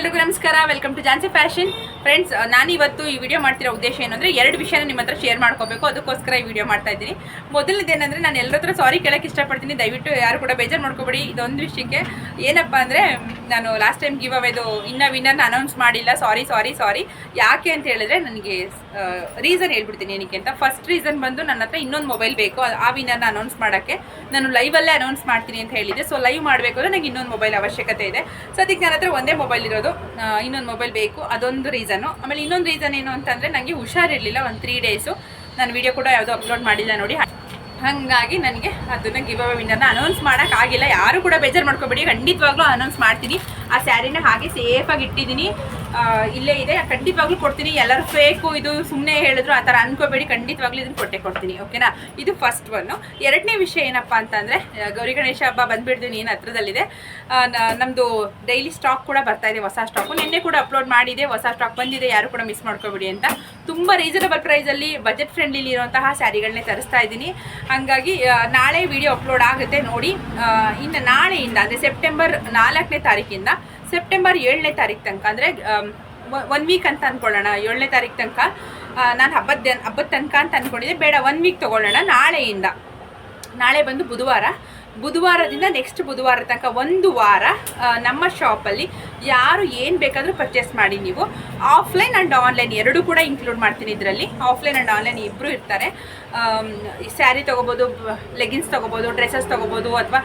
ಎಲ್ಲರಿಗೂ ನಮಸ್ಕಾರ. Welcome to Jhansi fashion. Friends, ನಾನು ಇವತ್ತು ಈ ವಿಡಿಯೋ ಮಾಡ್ತಿರೋ ಉದ್ದೇಶ ಏನಂದರೆ ಎರಡು ವಿಷಯನ ನಿಮ್ಮ ಹತ್ರ ಶೇರ್ ಮಾಡ್ಕೋಬೇಕು. ಅದಕ್ಕೋಸ್ಕರ ಈ ವಿಡಿಯೋ ಮಾಡ್ತಾ ಇದ್ದೀನಿ. ಮೊದಲನೇದೇನೆಂದರೆ, ನಾನು ಎಲ್ಲರ ಹತ್ರ ಸಾರಿ ಕೇಳೋಕ್ಕೆ ಇಷ್ಟಪಡ್ತೀನಿ. ದಯವಿಟ್ಟು ಯಾರು ಕೂಡ ಬೇಜಾರು ಮಾಡ್ಕೋಬೇಡಿ. ಇದೊಂದು ವಿಷಯಕ್ಕೆ ಏನಪ್ಪ ಅಂದರೆ, ನಾನು ಲಾಸ್ಟ್ ಟೈಮ್ ಗಿವ್ ಅವೇದು ಇನ್ನೂ ವಿನ್ನರ್ನ ಅನೌನ್ಸ್ ಮಾಡಿಲ್ಲ. ಸಾರಿ. ಯಾಕೆ ಅಂತ ಹೇಳಿದ್ರೆ, ನನಗೆ ರೀಸನ್ ಹೇಳ್ಬಿಡ್ತೀನಿ ಏನಕ್ಕೆ ಅಂತ. ಫಸ್ಟ್ ರೀಸನ್ ಬಂದು, ನನ್ನ ಹತ್ರ ಇನ್ನೊಂದು ಮೊಬೈಲ್ ಬೇಕು. ಆ ವಿನ್ನರ್ನ ಅನೌನ್ಸ್ ಮಾಡೋಕ್ಕೆ ನಾನು ಲೈವಲ್ಲೇ ಅನೌನ್ಸ್ ಮಾಡ್ತೀನಿ ಅಂತ ಹೇಳಿದ್ದೆ. ಸೊ ಲೈವ್ ಮಾಡಬೇಕು ಅಂದರೆ ನನಗೆ ಇನ್ನೊಂದು ಮೊಬೈಲ್ ಅವಶ್ಯಕತೆ ಇದೆ. ಸೊ ಅದಕ್ಕೆ ನನ್ನ ಹತ್ರ ಒಂದೇ ಮೊಬೈಲ್ ಇರೋದು, ಇನ್ನೊಂದು ಮೊಬೈಲ್ ಬೇಕು. ಅದೊಂದು ರೀಸನ್ನು. ಆಮೇಲೆ ಇನ್ನೊಂದು ರೀಸನ್ ಏನು ಅಂತಂದರೆ, ನನಗೆ ಹುಷಾರಿರಲಿಲ್ಲ ಒಂದು 3 ಡೇಸು. ನಾನು ವಿಡಿಯೋ ಕೂಡ ಯಾವುದೋ ಅಪ್ಲೋಡ್ ಮಾಡಿಲ್ಲ ನೋಡಿ. ಹಾಗಾಗಿ ನನಗೆ ಅದನ್ನು ಗಿವ್ ಅವೇ ವಿನ್ನರ್ನ ಅನೌನ್ಸ್ ಮಾಡೋಕ್ಕಾಗಿಲ್ಲ. ಯಾರು ಕೂಡ ಬೇಜಾರು ಮಾಡ್ಕೊಬೇಡಿ, ಖಂಡಿತವಾಗ್ಲೂ ಅನೌನ್ಸ್ ಮಾಡ್ತೀನಿ. ಆ ಸ್ಯಾರಿನ ಹಾಗೆ ಸೇಫಾಗಿ ಇಟ್ಟಿದ್ದೀನಿ, ಇಲ್ಲೇ ಇದೆ. ಖಂಡಿತವಾಗ್ಲೂ ಕೊಡ್ತೀನಿ. ಎಲ್ಲರೂ ಫೇಕು, ಇದು ಸುಮ್ಮನೆ ಹೇಳಿದ್ರು ಆ ಥರ ಅನ್ಕೋಬೇಡಿ. ಖಂಡಿತವಾಗ್ಲೂ ಇದನ್ನು ಕೊಡ್ತೀನಿ, ಓಕೆನಾ? ಇದು ಫಸ್ಟ್ ಒನ್ನು. ಎರಡನೇ ವಿಷಯ ಏನಪ್ಪ ಅಂತಂದರೆ, ಗೌರಿ ಗಣೇಶ ಹಬ್ಬ ಬಂದುಬಿಡ್ತೀನಿ, ಏನು ಹತ್ರದಲ್ಲಿದೆ. ನಮ್ಮದು ಡೈಲಿ ಸ್ಟಾಕ್ ಕೂಡ ಬರ್ತಾಯಿದೆ, ಹೊಸ ಸ್ಟಾಕು. ನಿನ್ನೆ ಕೂಡ ಅಪ್ಲೋಡ್ ಮಾಡಿದೆ, ಹೊಸ ಸ್ಟಾಕ್ ಬಂದಿದೆ. ಯಾರು ಕೂಡ ಮಿಸ್ ಮಾಡ್ಕೋಬೇಡಿ ಅಂತ. ತುಂಬ ರೀಸನಬಲ್ ಪ್ರೈಸಲ್ಲಿ, ಬಜೆಟ್ ಫ್ರೆಂಡ್ಲಿ ಇರುವಂತಹ ಸ್ಯಾರಿಗಳನ್ನೇ ತರಿಸ್ತಾ ಇದ್ದೀನಿ. ಹಾಗಾಗಿ ನಾಳೆ ವಿಡಿಯೋ ಅಪ್ಲೋಡ್ ಆಗುತ್ತೆ ನೋಡಿ. ಇನ್ನು ನಾಳೆಯಿಂದ ಅಂದರೆ ಸೆಪ್ಟೆಂಬರ್ 4ನೇ ತಾರೀಕಿಂದ ಸೆಪ್ಟೆಂಬರ್ 7ನೇ ತಾರೀಕು ತನಕ, ಅಂದರೆ 1 ವೀಕ್ ಅಂತ ಅಂದ್ಕೊಳ್ಳೋಣ. 7ನೇ ತಾರೀಕು ತನಕ ನಾನು ಹಬ್ಬದ ತನಕ ಅಂತ ಅಂದ್ಕೊಂಡಿದ್ದೆ. ಬೇಡ, 1 ವೀಕ್ ತೊಗೊಳ್ಳೋಣ. ನಾಳೆ ಬಂದು ಬುಧವಾರದಿಂದ ನೆಕ್ಸ್ಟ್ ಬುಧವಾರ ತನಕ 1 ವಾರ ನಮ್ಮ ಶಾಪಲ್ಲಿ ಯಾರು ಏನು ಬೇಕಾದರೂ ಪರ್ಚೇಸ್ ಮಾಡಿ. ನೀವು ಆಫ್ಲೈನ್ ಆ್ಯಂಡ್ ಆನ್ಲೈನ್ ಎರಡೂ ಕೂಡ ಇನ್ಕ್ಲೂಡ್ ಮಾಡ್ತೀನಿ ಇದರಲ್ಲಿ. ಆಫ್ಲೈನ್ ಆ್ಯಂಡ್ ಆನ್ಲೈನ್ ಇಬ್ಬರು ಇರ್ತಾರೆ. ಸ್ಯಾರಿ ತೊಗೋಬೋದು, ಲೆಗಿನ್ಸ್ ತೊಗೋಬೋದು, ಡ್ರೆಸ್ಸಸ್ ತೊಗೋಬೋದು, ಅಥವಾ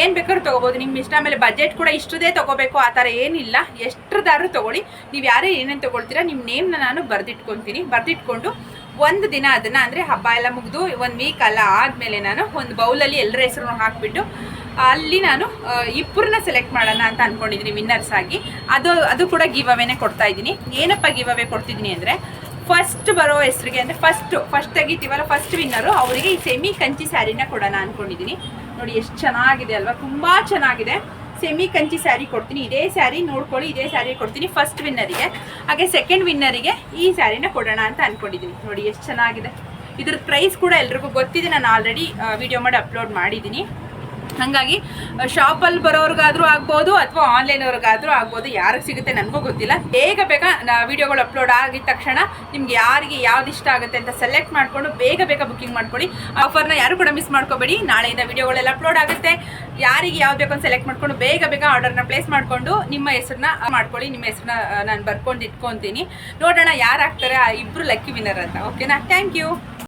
ಏನು ಬೇಕಾದ್ರೂ ತೊಗೋಬೋದು, ನಿಮ್ಮ ಇಷ್ಟ. ಆಮೇಲೆ ಬಜೆಟ್ ಕೂಡ ಇಷ್ಟದೇ ತೊಗೋಬೇಕು ಆ ಥರ ಏನಿಲ್ಲ. ಎಷ್ಟರದಾದ್ರೂ ತೊಗೊಳ್ಳಿ. ನೀವು ಯಾರೇ ಏನೇನು ತೊಗೊಳ್ತೀರಾ, ನಿಮ್ಮ ನೇಮ್ನ ನಾನು ಬರೆದಿಟ್ಕೊಂಡು ಒಂದು ದಿನ ಅದನ್ನು, ಅಂದರೆ ಹಬ್ಬ ಎಲ್ಲ ಮುಗಿದು 1 ವೀಕ್ ಅಲ್ಲ ಆದಮೇಲೆ, ನಾನು ಒಂದು ಬೌಲಲ್ಲಿ ಎಲ್ಲರ ಹೆಸರು ಹಾಕಿಬಿಟ್ಟು ಅಲ್ಲಿ ನಾನು ಇಬ್ಬರನ್ನ ಸೆಲೆಕ್ಟ್ ಮಾಡೋಣ ಅಂತ ಅಂದ್ಕೊಂಡಿದ್ದೀನಿ ವಿನ್ನರ್ಸ್ ಆಗಿ. ಅದು ಕೂಡ ಗಿವ್ ಅವೇನೇ ಕೊಡ್ತಾಯಿದ್ದೀನಿ. ಏನಪ್ಪ ಗಿವ್ ಅವೇ ಕೊಡ್ತಿದ್ದೀನಿ ಅಂದರೆ, ಫಸ್ಟ್ ಬರೋ ಹೆಸರಿಗೆ, ಅಂದರೆ ಫಸ್ಟ್ ತೆಗಿತೀವಲ್ಲ, ಫಸ್ಟ್ ವಿನ್ನರು, ಅವರಿಗೆ ಈ ಸೆಮಿ ಕಂಚಿ ಸ್ಯಾರಿನ ಕೊಡೋಣ ಅಂದ್ಕೊಂಡಿದ್ದೀನಿ. ನೋಡಿ ಎಷ್ಟು ಚೆನ್ನಾಗಿದೆ ಅಲ್ವಾ? ತುಂಬ ಚೆನ್ನಾಗಿದೆ. ಸೆಮಿ ಕಂಚಿ ಸ್ಯಾರಿ ಕೊಡ್ತೀನಿ. ಇದೇ ಸ್ಯಾರಿ ನೋಡ್ಕೊಳ್ಳಿ, ಇದೇ ಸ್ಯಾರಿ ಕೊಡ್ತೀನಿ ಫಸ್ಟ್ ವಿನ್ನರಿಗೆ. ಹಾಗೆ ಸೆಕೆಂಡ್ ವಿನ್ನರಿಗೆ ಈ ಸ್ಯಾರಿನ ಕೊಡೋಣ ಅಂತ ಅಂದ್ಕೊಂಡಿದ್ದೀನಿ. ನೋಡಿ ಎಷ್ಟು ಚೆನ್ನಾಗಿದೆ. ಇದ್ರ ಪ್ರೈಸ್ ಕೂಡ ಎಲ್ರಿಗೂ ಗೊತ್ತಿದೆ, ನಾನು ಆಲ್ರೆಡಿ ವಿಡಿಯೋ ಮಾಡಿ ಅಪ್ಲೋಡ್ ಮಾಡಿದ್ದೀನಿ. ಹಾಗಾಗಿ ಶಾಪಲ್ಲಿ ಬರೋರ್ಗಾದರೂ ಆಗ್ಬೋದು, ಅಥವಾ ಆನ್ಲೈನವ್ರಿಗಾದರೂ ಆಗ್ಬೋದು. ಯಾರಿಗೆ ಸಿಗುತ್ತೆ ನನಗೂ ಗೊತ್ತಿಲ್ಲ. ಬೇಗ ವಿಡಿಯೋಗಳು ಅಪ್ಲೋಡ್ ಆಗಿದ ತಕ್ಷಣ ನಿಮ್ಗೆ ಯಾರಿಗೆ ಯಾವ್ದು ಇಷ್ಟ ಆಗುತ್ತೆ ಅಂತ ಸೆಲೆಕ್ಟ್ ಮಾಡಿಕೊಂಡು ಬೇಗ ಬುಕ್ಕಿಂಗ್ ಮಾಡ್ಕೊಳ್ಳಿ. ಆಫರ್ನ ಯಾರು ಕೂಡ ಮಿಸ್ ಮಾಡ್ಕೋಬೇಡಿ. ನಾಳೆಯಿಂದ ವಿಡಿಯೋಗಳೆಲ್ಲ ಅಪ್ಲೋಡ್ ಆಗುತ್ತೆ. ಯಾರಿಗೆ ಯಾವ್ದು ಬೇಕು ಅಂತ ಸೆಲೆಕ್ಟ್ ಮಾಡ್ಕೊಂಡು ಬೇಗ ಆರ್ಡರ್ನ ಪ್ಲೇಸ್ ಮಾಡಿಕೊಂಡು ನಿಮ್ಮ ಹೆಸರನ್ನ ಮಾಡ್ಕೊಳ್ಳಿ. ನಿಮ್ಮ ಹೆಸರನ್ನ ನಾನು ಬರ್ಕೊಂಡು ಇಟ್ಕೊತೀನಿ. ನೋಡೋಣ ಯಾರು ಆಗ್ತಾರೆ ಆ ಇಬ್ಬರು ಲಕ್ಕಿ ವಿನ್ನರ್ ಅಂತ, ಓಕೆನಾ? Thank you.